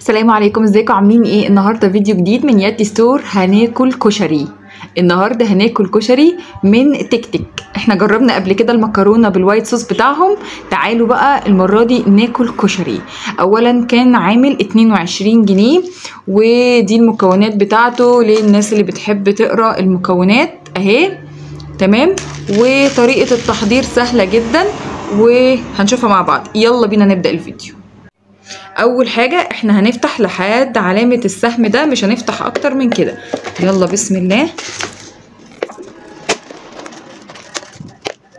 السلام عليكم، ازيكم عاملين ايه؟ النهارده فيديو جديد من ياتي ستور. هناكل كشري. النهارده هناكل كشري من تك تك. احنا جربنا قبل كده المكرونه بالوايت صوص بتاعهم. تعالوا بقى المره دي ناكل كشري. اولا كان عامل 22 جنيه، ودي المكونات بتاعته للناس اللي بتحب تقرا المكونات اهي. تمام. وطريقه التحضير سهله جدا وهنشوفها مع بعض. يلا بينا نبدا الفيديو. اول حاجة احنا هنفتح لحد علامة السهم ده، مش هنفتح اكتر من كده. يلا بسم الله،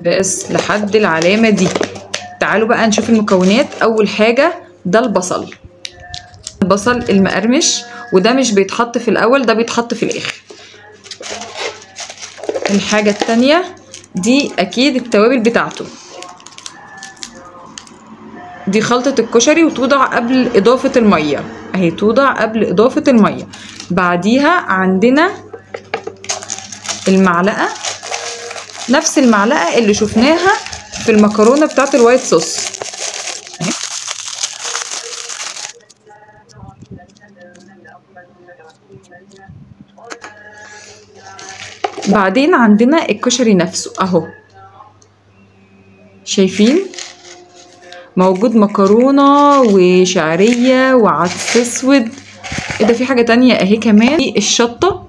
بس لحد العلامة دي. تعالوا بقى نشوف المكونات. اول حاجة ده البصل المقرمش، وده مش بيتحط في الاول، ده بيتحط في الاخر. الحاجة التانية دي اكيد التوابل بتاعته، دي خلطة الكشري وتوضع قبل إضافة المية اهي، توضع قبل إضافة المية. بعديها عندنا المعلقة، نفس المعلقة اللي شفناها في المكرونة بتاعت الوايت صوص اهي. بعدين عندنا الكشري نفسه اهو، شايفين موجود مكرونة وشعرية وعدس اسود. ايه ده، في حاجة تانية اهي كمان، دي الشطة.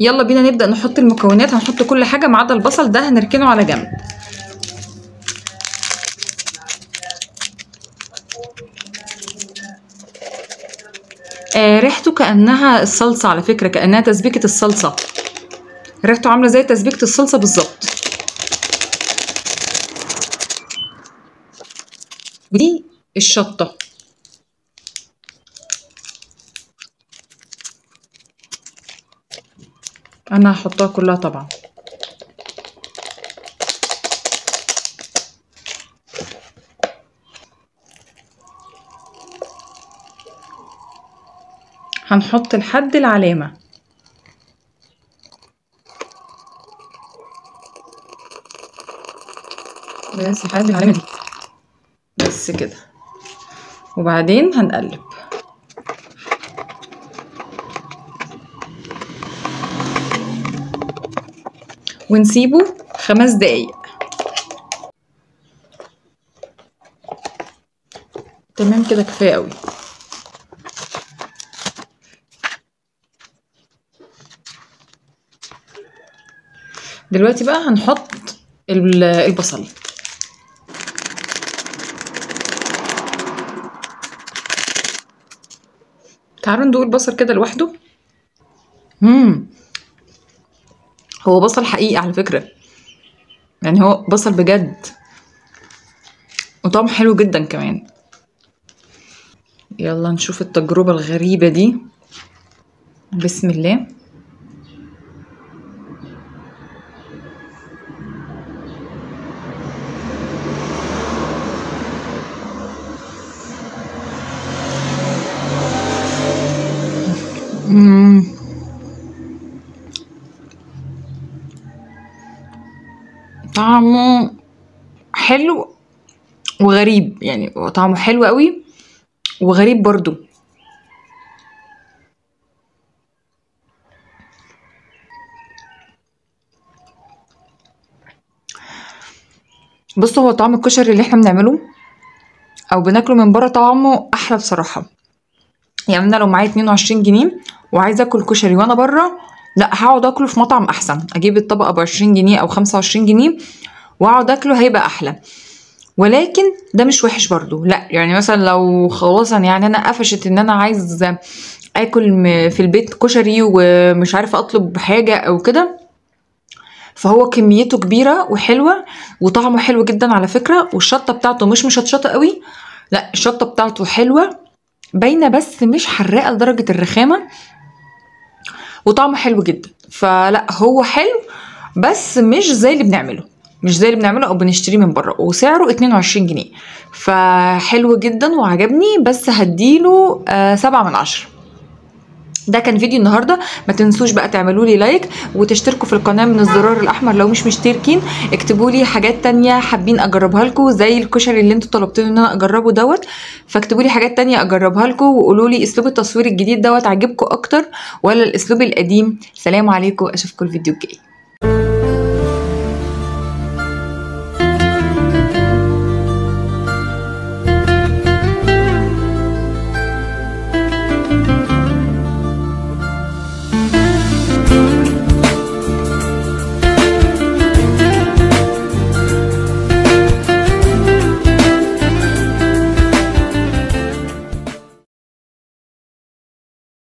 يلا بينا نبدأ نحط المكونات. هنحط كل حاجة ما عدا البصل، ده هنركنه على جنب. ريحته كأنها الصلصة، على فكرة كأنها تسبيكة الصلصة، ريحته عاملة زي تسبيكة الصلصة بالظبط. ودي الشطة، أنا هحطها كلها طبعا. هنحط لحد العلامة، بس لحد العلامة دي بس كده. وبعدين هنقلب ونسيبه 5 دقايق. تمام كده، كفاية قوي. دلوقتي بقى هنحط البصل. تعالوا ندوق البصل كده لوحده. هو بصل حقيقي على فكرة، يعني هو بصل بجد وطعمه حلو جدا كمان. يلا نشوف التجربة الغريبة دي. بسم الله. طعمه حلو وغريب، يعني طعمه حلو قوي وغريب برضو. بصوا، هو طعم الكشري اللي احنا بنعمله او بناكله من بره طعمه احلى بصراحه. يعني انا لو معايا 22 جنيه وعايزه اكل كشري وانا بره، لا هقعد اكله في مطعم احسن، اجيب الطبق ب 20 جنيه او 25 جنيه واقعد اكله، هيبقى احلى. ولكن ده مش وحش برضو، لا. يعني مثلا لو خلاص يعني انا قفشت ان انا عايز اكل في البيت كشري ومش عارفه اطلب حاجه او كده، فهو كميته كبيره وحلوه وطعمه حلو جدا على فكره. والشطه بتاعته مش مشطشطه قوي، لا الشطه بتاعته حلوه باينه، بس مش حراقه لدرجه الرخامه، وطعمه حلو جدا. فلا هو حلو، بس مش زي اللي بنعمله او بنشتريه من بره، وسعره 22 جنيه. فحلو جدا وعجبني، بس هديله 7 من 10. ده كان فيديو النهارده. ما تنسوش بقى تعملوا لي لايك وتشتركوا في القناه من الزرار الاحمر لو مش مشتركين. اكتبوا لي حاجات تانية حابين اجربها لكم زي الكشري اللي انتوا طلبتوا ان انا اجربه دوت، فاكتبوا لي حاجات تانية اجربها لكم، وقولوا لي اسلوب التصوير الجديد دوت عجبكم اكتر ولا الاسلوب القديم. سلام عليكم، اشوفكم الفيديو الجاي.